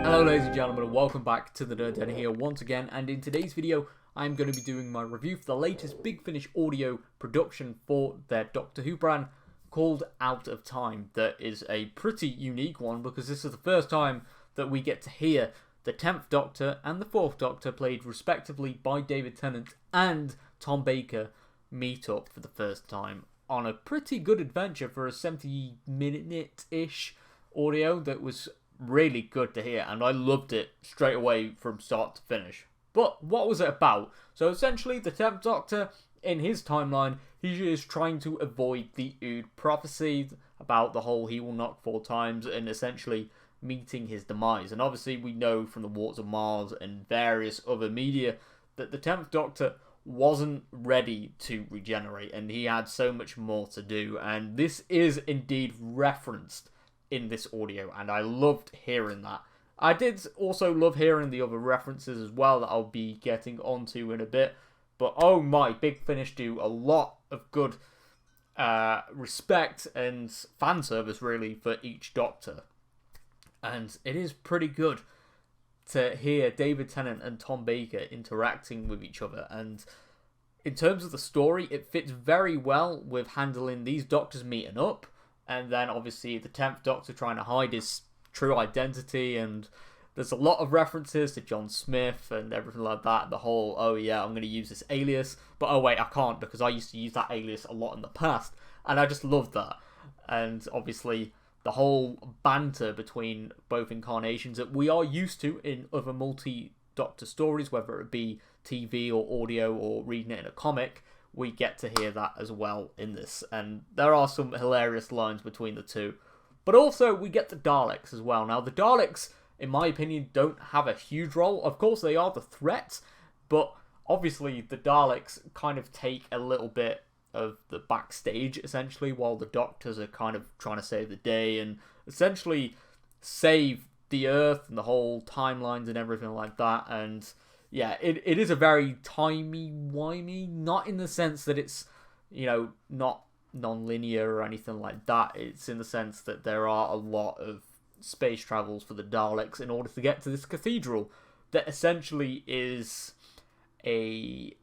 Hello ladies and gentlemen, and welcome back to the Nerd Den here once again, and in today's video I'm going to be doing my review for the latest Big Finish audio production for their Doctor Who brand called Out of Time. That is a pretty unique one because this is the first time that we get to hear the 10th Doctor and the 4th Doctor, played respectively by David Tennant and Tom Baker, meet up for the first time on a pretty good adventure for a 70-minute-ish audio that was really good to hear, and I loved it straight away from start to finish. But what was it about? So essentially, the 10th Doctor, in his timeline, he is trying to avoid the Ood prophecy about the whole he will knock 4 times and essentially meeting his demise. And obviously we know from the Warts of Mars and various other media that the 10th Doctor wasn't ready to regenerate and he had so much more to do, and this is indeed referenced in this audio, and I loved hearing that. I did also love hearing the other references as well that I'll be getting onto in a bit, but oh my, Big Finish do a lot of good respect and fan service really for each Doctor, and it is pretty good to hear David Tennant and Tom Baker interacting with each other. And in terms of the story, it fits very well with handling these Doctors meeting up, and then obviously the 10th Doctor trying to hide his true identity, and there's a lot of references to John Smith and everything like that. The whole, oh yeah, I'm going to use this alias, but oh wait, I can't because I used to use that alias a lot in the past, and I just love that. And obviously the whole banter between both incarnations that we are used to in other multi-Doctor stories, whether it be TV or audio or reading it in a comic, we get to hear that as well in this, and there are some hilarious lines between the two. But also we get the Daleks as well. Now the Daleks, in my opinion, don't have a huge role. Of course they are the threat, but obviously the Daleks kind of take a little bit of the backstage essentially, while the Doctors are kind of trying to save the day and essentially save the Earth and the whole timelines and everything like that. And yeah, it is a very timey-wimey, not in the sense that it's, you know, not non-linear or anything like that. It's in the sense that there are a lot of space travels for the Daleks in order to get to this cathedral that essentially is a...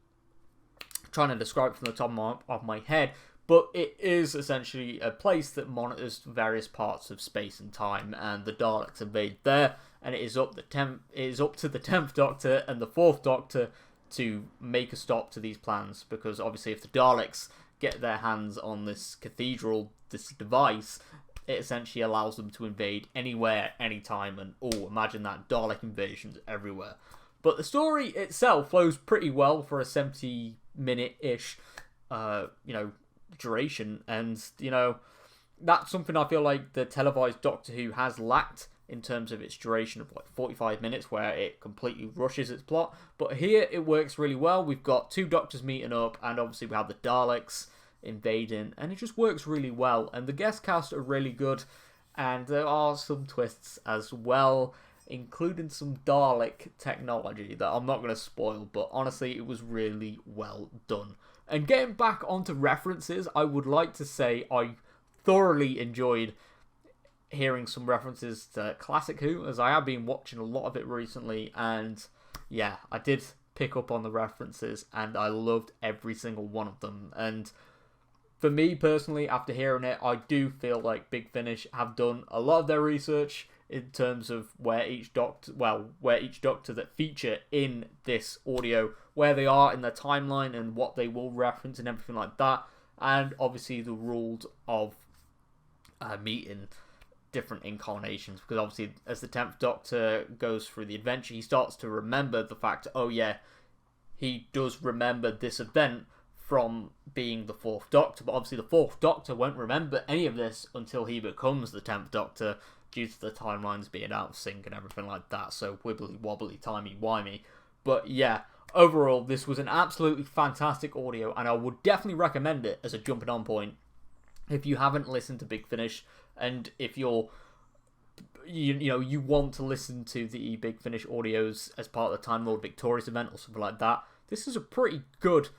trying to describe it from the top of my head, but it is essentially a place that monitors various parts of space and time, and the Daleks invade there, and it is up to the 10th Doctor and the 4th Doctor to make a stop to these plans, because obviously if the Daleks get their hands on this cathedral, this device, it essentially allows them to invade anywhere, anytime, and oh, imagine that, Dalek invasions everywhere. But the story itself flows pretty well for a 70-minute-ish, duration, and, that's something I feel like the televised Doctor Who has lacked in terms of its duration of like 45 minutes, where it completely rushes its plot. But here it works really well. We've got 2 Doctors meeting up, and obviously we have the Daleks invading, and it just works really well. And the guest cast are really good, and there are some twists as well, including some Dalek technology that I'm not going to spoil, but honestly it was really well done. And getting back onto references, I would like to say I thoroughly enjoyed hearing some references to Classic Who, as I have been watching a lot of it recently, and yeah, I did pick up on the references and I loved every single one of them. And for me personally, after hearing it, I do feel like Big Finish have done a lot of their research in terms of where each Doctor that feature in this audio, where they are in their timeline and what they will reference and everything like that, and obviously the rules of meeting different incarnations, because obviously as the 10th Doctor goes through the adventure, he starts to remember the fact, oh yeah, he does remember this event from being the 4th Doctor, but obviously the 4th Doctor won't remember any of this until he becomes the 10th Doctor, due to the timelines being out of sync and everything like that, so wibbly wobbly, timey wimey. But yeah, overall this was an absolutely fantastic audio, and I would definitely recommend it as a jumping on point if you haven't listened to Big Finish, and if you want to listen to the Big Finish audios as part of the Time Lord Victorious event or something like that. This is a pretty good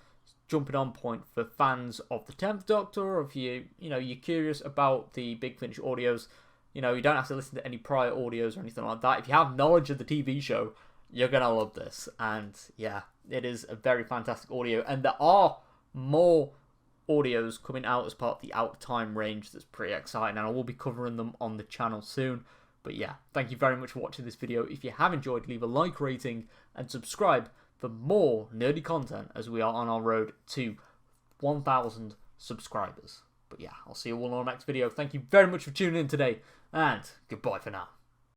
jumping on point for fans of the 10th Doctor, or if you're curious about the Big Finish audios, You know, you don't have to listen to any prior audios or anything like that. If you have knowledge of the TV show, you're going to love this. And yeah, it is a very fantastic audio. And there are more audios coming out as part of the Out of Time range that's pretty exciting. And I will be covering them on the channel soon. But yeah, thank you very much for watching this video. If you have enjoyed, leave a like, rating, and subscribe for more nerdy content as we are on our road to 1,000 subscribers. But yeah, I'll see you all on the next video. Thank you very much for tuning in today, and goodbye for now.